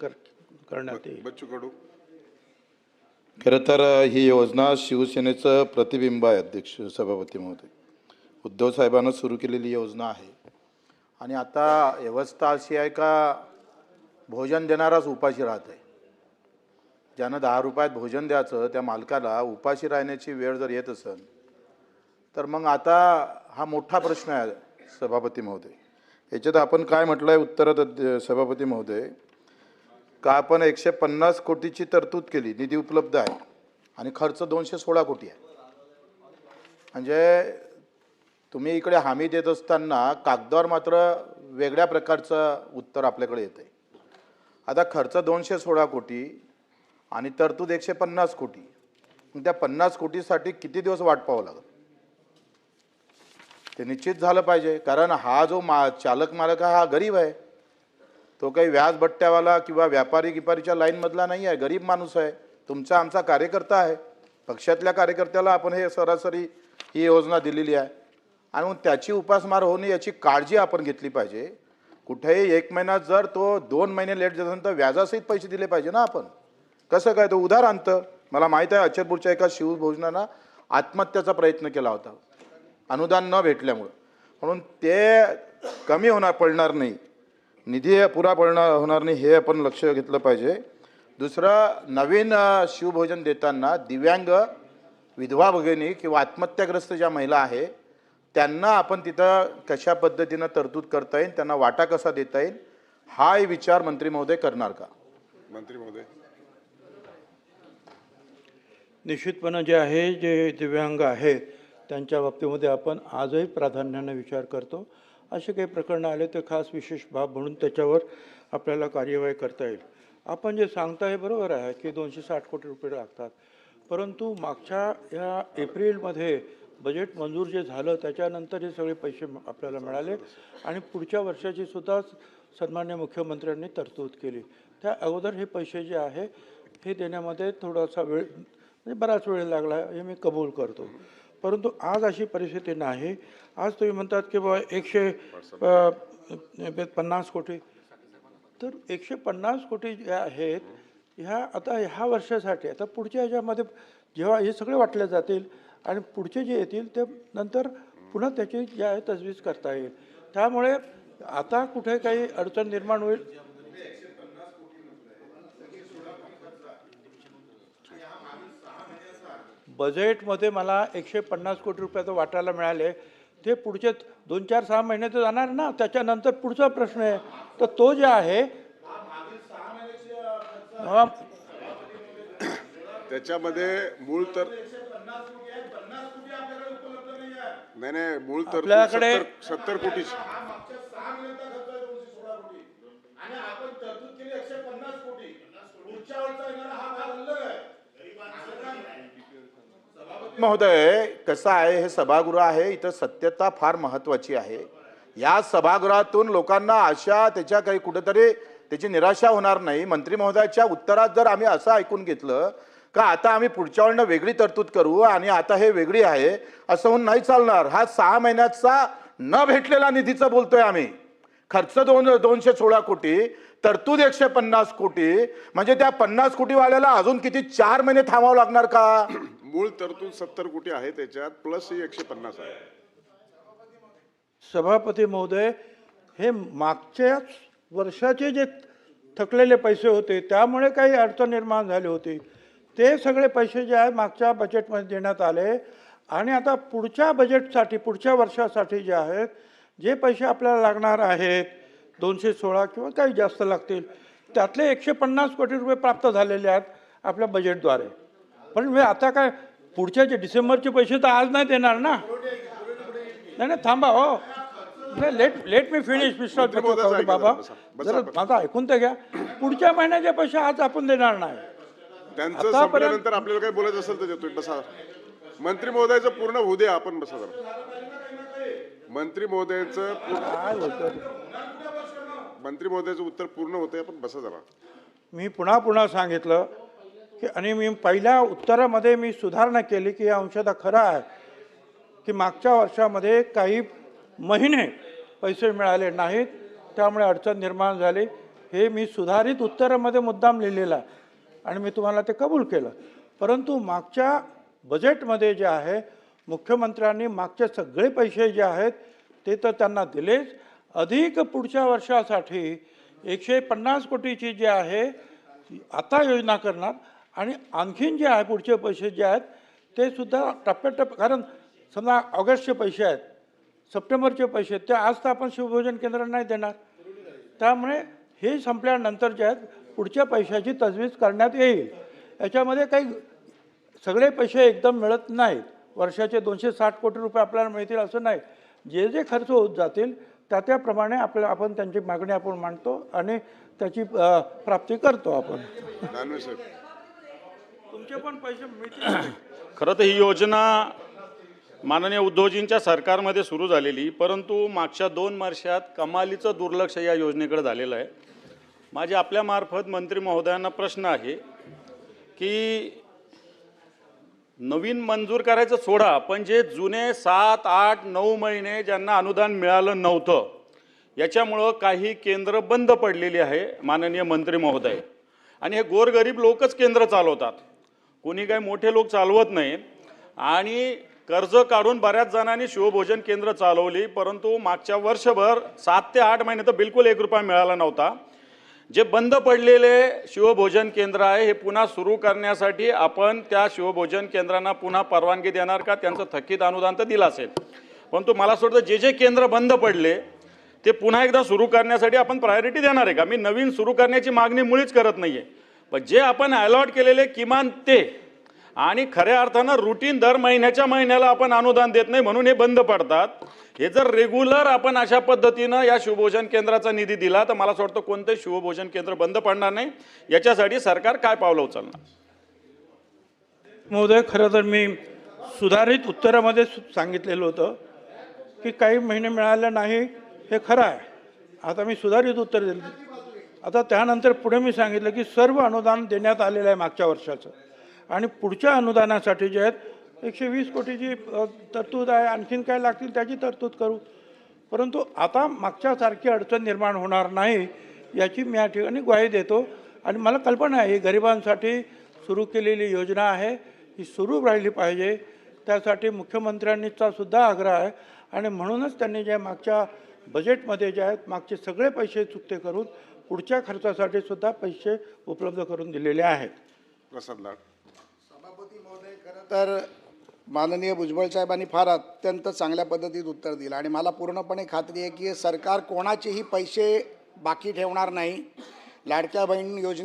करण्यात येईल. बच्चू कडू. खरं तर ही योजना शिवसेनेचं प्रतिबिंब आहे. अध्यक्ष सभापती महोदय, उद्धव साहेबांना सुरू केलेली योजना आहे आणि आता व्यवस्था अशी आहे का भोजन देणाराच उपाशी राहत आहे. ज्यानं 10 रुपयात भोजन द्यायचं त्या मालकाला उपाशी राहण्याची वेळ जर येत असेल तर मग आता हा मोठा प्रश्न आहे सभापती महोदय. याच्यात आपण काय म्हटलं आहे उत्तरात सभापती महोदय का आपण 150 कोटीची तरतूद केली, निधी उपलब्ध आहे आणि खर्च 216 कोटी आहे. म्हणजे तुम्ही इकडे हमी देत असताना कागदावर मात्र वेगळ्या प्रकारचं उत्तर आपल्याकडे येतं आहे. आता खर्च 216 कोटी आणि तरतूद 150 कोटी. मग त्या 50 कोटीसाठी किती दिवस वाट पाहावं लागेल ते निश्चित झालं पाहिजे. कारण हा जो चालक मालक हा गरीब आहे, तो काही व्याज बट्ट्यावाला किंवा व्यापारी गिपारीच्या लाईनमधला नाही आहे, गरीब माणूस आहे, तुमचा आमचा कार्यकर्ता आहे. पक्षातल्या कार्यकर्त्याला आपण हे सरासरी ही योजना दिलेली आहे आणि मग त्याची उपासमार होऊ नये याची काळजी आपण घेतली पाहिजे. कुठेही 1 महिना जर तो 2 महिने लेट झाला तर व्याजासहित पैसे दिले पाहिजे ना. आपण कसं काय तो उधार आणतं. मला माहीत आहे अचलपूरच्या एका शिवभोजनानं आत्महत्याचा प्रयत्न केला होता अनुदान न भेटल्यामुळं. म्हणून ते कमी पडणार नाही, निधी पुरा होणार नाही, हे आपण लक्ष घेतलं पाहिजे. दुसरं, नवीन शिवभोजन देताना दिव्यांग विधवा भगिनी किंवा आत्महत्याग्रस्त ज्या महिला आहे त्यांना आपण तिथं कशा पद्धतीनं तरतूद करता येईल, त्यांना वाटा कसा देता येईल, हाही विचार मंत्री महोदय करणार का? मंत्री महोदय. निश्चितपणे जे आहे जे दिव्यांग आहेत त्यांच्या बाबतीमध्ये आपण आजही प्राधान्याने विचार करतो. असे काही प्रकरणं आले तर खास विशेष बाब म्हणून त्याच्यावर आपल्याला कार्यवाही करता येईल. आपण जे सांगता हे बरोबर आहे की 260 कोटी रुपये लागतात, परंतु मागच्या या एप्रिलमध्ये बजेट मंजूर जे झालं त्याच्यानंतर हे सगळे पैसे आपल्याला मिळाले आणि पुढच्या वर्षाची सुद्धा सन्मान्य मुख्यमंत्र्यांनी तरतूद केली. त्या अगोदर हे पैसे जे आहे हे देण्यामध्ये थोडासा वेळ म्हणजे बराच वेळ लागला हे मी कबूल करतो. परंतु आज अशी परिस्थिती नाही. आज तुम्ही म्हणतात की बाबा 150 कोटी, तर 150 कोटी ज्या आहेत ह्या आता ह्या वर्षासाठी, आता पुढच्या ह्याच्यामध्ये जेव्हा हे सगळे वाटले जातील आणि पुढचे जे येतील ते नंतर पुन्हा त्याची जे आहे तजवीज करता येईल. त्यामुळे आता कुठे काही अडचण निर्माण होईल बजेटमध्ये मला 150 कोटी रुपये तर वाटायला मिळाले, ते पुढचे 2-4-6 महिने तर जाणार ना. त्याच्यानंतर पुढचा प्रश्न आहे तर तो जे आहे त्याच्यामध्ये मूळ तर नाही मूळ तर आपल्याकडे 70 कोटीची महोदय कसं आहे, हे सभागृह आहे, इथं सत्यता फार महत्त्वाची आहे. या सभागृहातून लोकांना आशा त्याच्या काही कुठेतरी त्याची निराशा होणार नाही. मंत्री महोदयाच्या उत्तरात जर आम्ही असं ऐकून घेतलं का आता आम्ही पुढच्या वेळेला वेगळी तरतूद करू आणि आता हे वेगळी आहे असं होऊन नाही चालणार. हा 6 महिन्याचा न भेटलेला निधीचं बोलतोय आम्ही. खर्च 216 कोटी, तरतूद 150 कोटी, म्हणजे त्या 50 कोटीवाल्याला अजून किती 4 महिने थांबावं लागणार का? मूळ तरतूद 70 कोटी आहे त्याच्यात प्लस 150 आहे. सभापती महोदय, हे मागच्याच वर्षाचे जे थकलेले पैसे होते त्यामुळे काही अडचण निर्माण झाली होती, ते सगळे पैसे जे आहे मागच्या बजेटमध्ये देण्यात आले आणि आता पुढच्या बजेटसाठी पुढच्या वर्षासाठी जे आहेत जे पैसे आपल्याला लागणार आहेत 216 किंवा काही जास्त लागतील त्यातले 150 कोटी रुपये प्राप्त झालेले आहेत आपल्या बजेटद्वारे. पण मी आता काय पुढच्या जे डिसेंबरचे पैसे तर आज नाही देणार ना. नाही थांबा हो, लेट मी फिनिश मिस्टर बाबा, जर माझा ऐकून तर घ्या. पुढच्या महिन्याचे पैसे आज आपण देणार नाही. त्यांचं संपल्यानंतर आपल्याला काही बोलायचं असेल तर देतोय. बसा, मंत्री महोदयाचं पूर्ण होऊ दे. आपण बसा जरा. मंत्री महोदयाचं उत्तर पूर्ण होतंय, आपण बसा जरा. मी पुन्हा सांगितलं की आणि मी पहिल्या उत्तरामध्ये मी सुधारणा केली की या अंशतः खरं आहे की मागच्या वर्षामध्ये काही महिने पैसे मिळाले नाहीत त्यामुळे अडचण निर्माण झाली. हे मी सुधारित उत्तरामध्ये मुद्दाम लिहिलेलं आहे आणि मी तुम्हाला ते कबूल केलं. परंतु मागच्या बजेटमध्ये जे आहे मुख्यमंत्र्यांनी मागचे सगळे पैसे जे आहेत ते तर त्यांना दिलेच, अधिक पुढच्या वर्षासाठी 150 कोटीची जी आहे आता योजना करणार आणि आणखीन जे आहे पुढचे पैसे जे आहेत ते सुद्धा टप्प्याटप्प्या, कारण समजा ऑगस्टचे पैसे आहेत, सप्टेंबरचे पैसे ते आज तर आपण शिवभोजन केंद्र नाही देणार. त्यामुळे हे संपल्यानंतर जे आहेत पुढच्या पैशाची तजवीज करण्यात येईल. याच्यामध्ये काही सगळे पैसे एकदम मिळत नाहीत. वर्षाचे 260 कोटी रुपये आपल्याला मिळतील असं नाही. जे जे खर्च होत जातील त्याप्रमाणे आपण त्यांची मागणी आपण मांडतो आणि त्याची प्राप्ती करतो. आपण दानवे साहेब, तुमचे पण पैसे मिळतील. खरं तर ही योजना माननीय उद्धवजींच्या सरकारमध्ये सुरू झालेली, परंतु मागच्या 2 वर्षात कमालीचं दुर्लक्ष या योजनेकडे झालेलं आहे. माझे आपल्यामार्फत मंत्री महोदयांना प्रश्न आहे की नवीन मंजूर करायचं सोडा, पण जे जुने 7, 8, 9 महिने ज्यांना अनुदान मिळालं नव्हतं याच्यामुळं काही केंद्र बंद पडलेली आहे माननीय मंत्री महोदय. आणि हे गोरगरीब लोकच केंद्र चालवतात, कोणी काही मोठे लोक चालवत नाही. आणि कर्ज काढून बऱ्याच जणांनी शिवभोजन केंद्र चालवली, परंतु मागच्या वर्षभर 7 ते 8 महिने तर बिलकुल 1 रुपया मिळाला नव्हता. जे बंद पडलेले शिवभोजन केंद्र आहे हे पुन्हा सुरू करण्यासाठी आपण त्या शिवभोजन केंद्रांना पुन्हा परवानगी देणार का? त्यांचं थकीत अनुदान तर दिलं असेल, परंतु मला असं वाटतं जे जे केंद्र बंद पडले ते पुन्हा एकदा सुरू करण्यासाठी आपण प्रायोरिटी देणार आहे का? मी नवीन सुरू करण्याची मागणी मुळीच करत नाही आहे, पण जे आपण अलॉट केलेले किमान ते, आणि खऱ्या अर्थानं रुटीन दर महिन्याला आपण अनुदान देत नाही म्हणून हे बंद पडतात. हे जर रेग्युलर आपण अशा पद्धतीनं या शिवभोजन केंद्राचा निधी दिला तर मला असं वाटतं कोणतंही शिवभोजन केंद्र बंद पडणार नाही. याच्यासाठी सरकार काय पावलं उचलणार? महोदय, खरं तर मी सुधारित उत्तरामध्ये सांगितलेलं होतं की काही महिने मिळाले नाही, हे खरं आहे. आता मी सुधारित उत्तर दिलं. आता त्यानंतर पुढे मी सांगितलं की सर्व अनुदान देण्यात आलेलं आहे मागच्या वर्षाचं आणि पुढच्या अनुदानासाठी जे आहेत 120 कोटीची तरतूद आहे. आणखीन काय लागतील त्याची तरतूद करू, परंतु आता मागच्यासारखी अडचण निर्माण होणार नाही याची मी या ठिकाणी ग्वाही देतो. आणि मला कल्पना आहे ही गरिबांसाठी सुरू केलेली योजना आहे, ही सुरू राहिली पाहिजे. त्यासाठी मुख्यमंत्र्यांचा सुद्धा आग्रह आहे आणि म्हणूनच त्यांनी जे मागच्या बजेटमध्ये जे आहेत मागचे सगळे पैसे चुकते करून पुढच्या खर्चासाठी सुद्धा पैसे उपलब्ध करून दिलेले आहेत. प्रसाद लाड. सभापती महोदय, खरं तर माननीय भुजबळ साहेबांनी फार अत्यंत चांगल्या पद्धतीत उत्तर दिलं आणि मला पूर्णपणे खात्री आहे की सरकार कोणाचेही पैसे बाकी ठेवणार नाही. लाडक्या बहीण योजने